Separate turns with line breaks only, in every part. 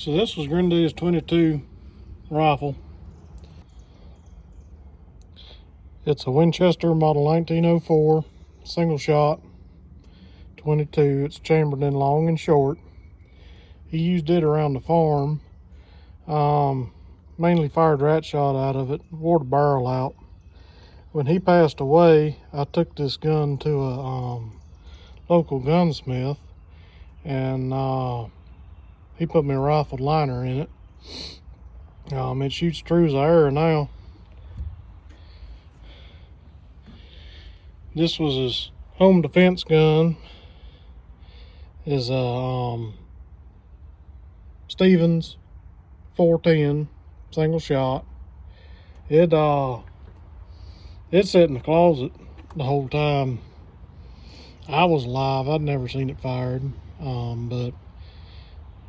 So this was Granddad's 22 rifle. It's a Winchester model 1904 single shot 22. It's chambered in long and short. He used it around the farm. Mainly fired rat shot out of it, wore the barrel out. When he passed away, I took this gun to a local gunsmith, and he put me a rifled liner in it. It shoots true as air now. This was his home defense gun. Is a Stevens 410 single shot. It sat in the closet the whole time I was alive. I'd never seen it fired, but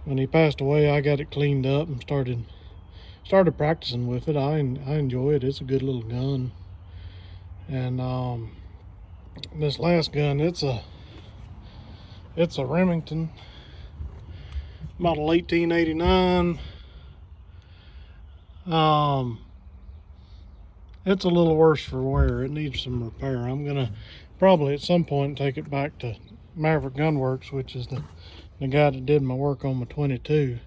when he passed away, I got it cleaned up and started practicing with it. I enjoy it. It's a good little gun. And this last gun, it's a Remington model 1889. It's a little worse for wear. It needs some repair. I'm gonna probably at some point take it back to Maverick Gunworks, which is the guy that did my work on my 22.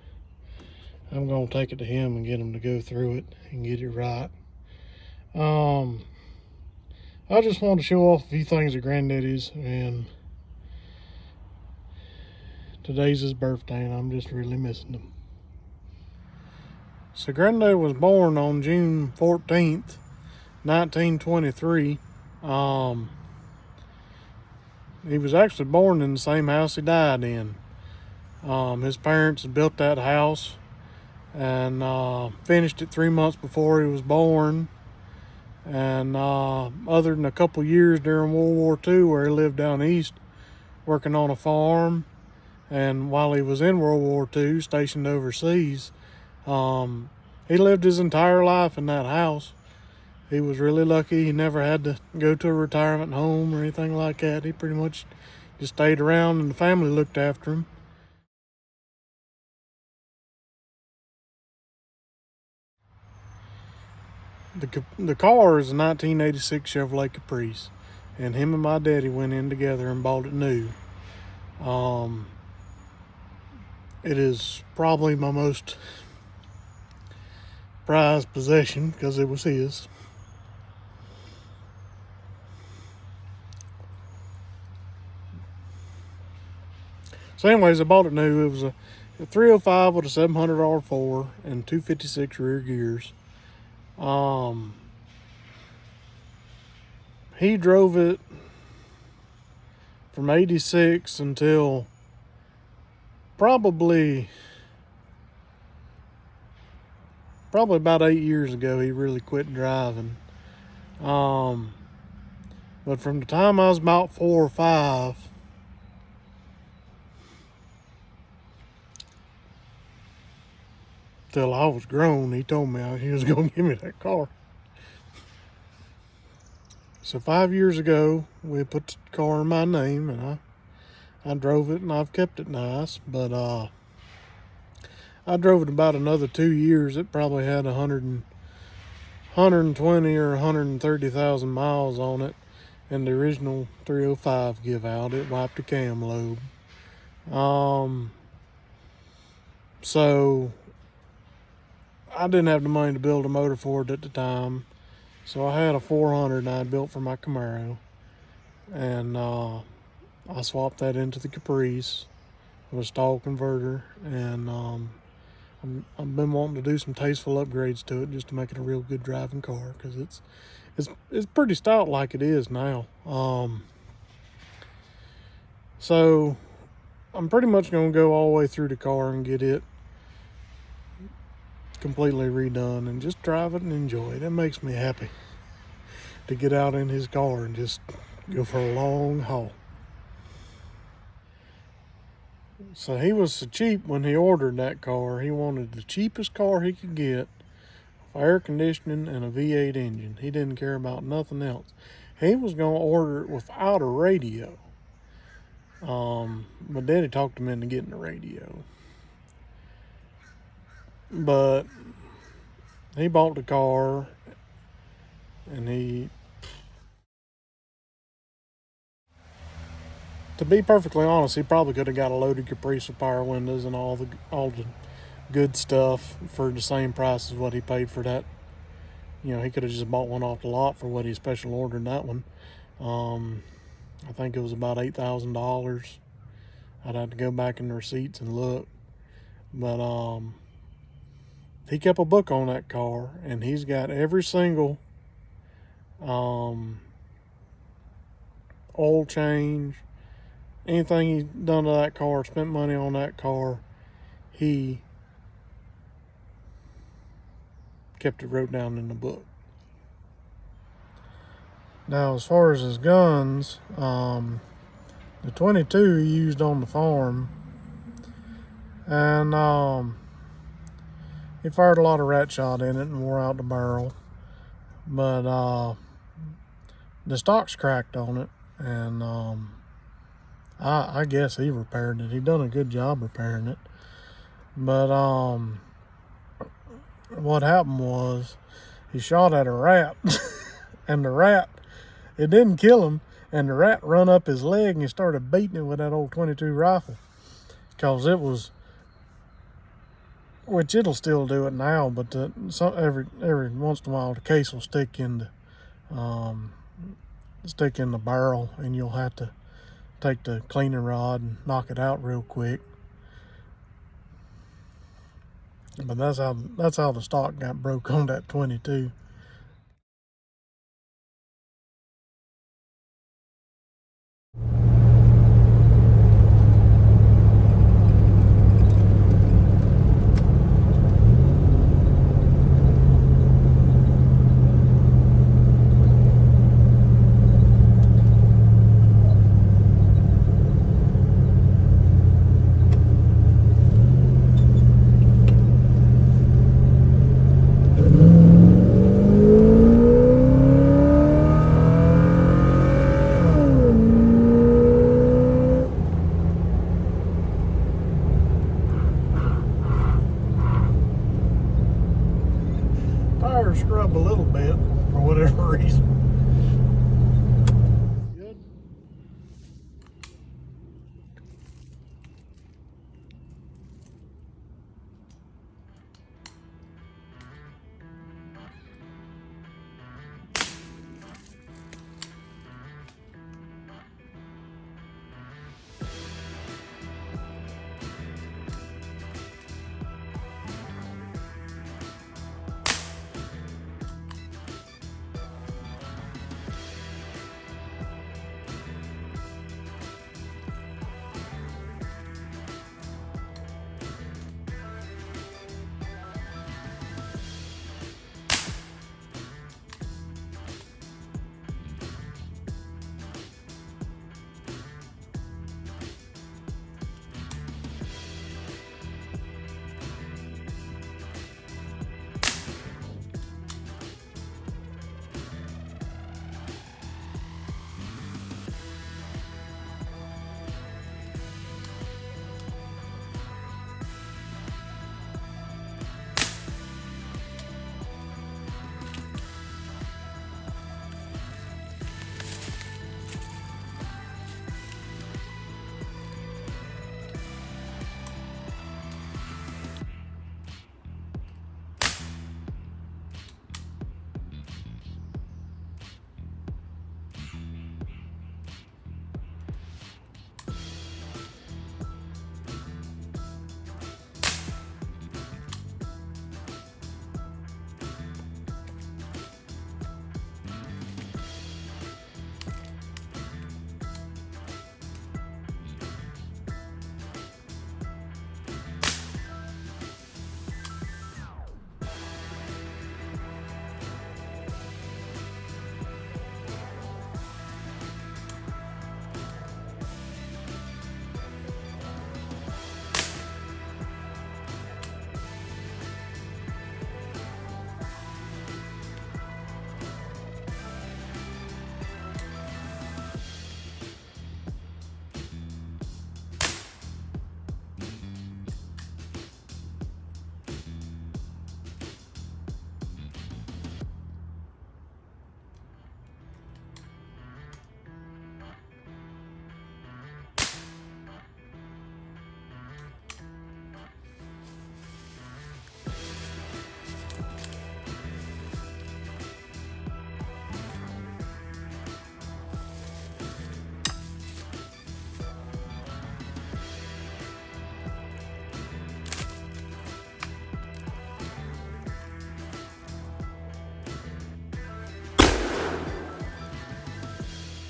I'm gonna take it to him and get him to go through it and get it right. I just wanted to show off a few things of Granddaddy's, and today's his birthday, and I'm just really missing him. So Granddad was born on June 14th, 1923. He was actually born in the same house he died in. His parents had built that house and finished it 3 months before he was born. And other than a couple years during World War II where he lived down east working on a farm, and while he was in World War II stationed overseas, he lived his entire life in that house. He was really lucky. He never had to go to a retirement home or anything like that. He pretty much just stayed around and the family looked after him. The car is a 1986 Chevrolet Caprice, and him and my daddy went in together and bought it new. It is probably my most prized possession because it was his. So anyways, I bought it new. It was a 305 with a 700 R4 and 256 rear gears. He drove it from 86 until probably about 8 years ago. He really quit driving. But from the time I was about 4 or 5 till I was grown, he told me he was going to give me that car. So 5 years ago, we put the car in my name, and I drove it, and I've kept it nice. But I drove it about another 2 years. It probably had 120 or 130,000 miles on it, and the original 305 give out. It wiped the cam lobe. So I didn't have the money to build a motor for it at the time. So I had a 400 I had built for my Camaro, and I swapped that into the Caprice with a stall converter, and I've been wanting to do some tasteful upgrades to it just to make it a real good driving car, because it's pretty stout like it is now. So I'm pretty much going to go all the way through the car and get it completely redone and just drive it and enjoy it. It makes me happy to get out in his car and just go for a long haul. So he was so cheap when he ordered that car. He wanted the cheapest car he could get, air conditioning and a V8 engine. He didn't care about nothing else. He was going to order it without a radio. My daddy talked him into getting a radio. But he bought the car, and to be perfectly honest, he probably could have got a loaded caprice with power windows and all the good stuff for the same price as what he paid for that. He could have just bought one off the lot for what he special ordered that one. I think it was about $8,000. I'd have to go back in the receipts and look. But he kept a book on that car, and he's got every single oil change, anything he's done to that car, spent money on that car, he kept it wrote down in the book. Now, as far as his guns, the 22 he used on the farm, and he fired a lot of rat shot in it and wore out the barrel, but the stock's cracked on it, and I guess he repaired it. He done a good job repairing it, but what happened was he shot at a rat, and the rat, it didn't kill him, and the rat run up his leg and he started beating it with that old 22 rifle, because it was, which it'll still do it now, but every once in a while the case will stick in the barrel, and you'll have to take the cleaning rod and knock it out real quick. But that's how the stock got broke on that 22. Tires scrub a little bit for whatever reason. Good.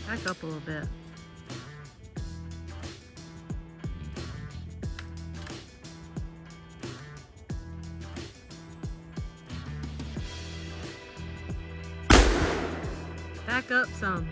Back up a little bit. Back up some.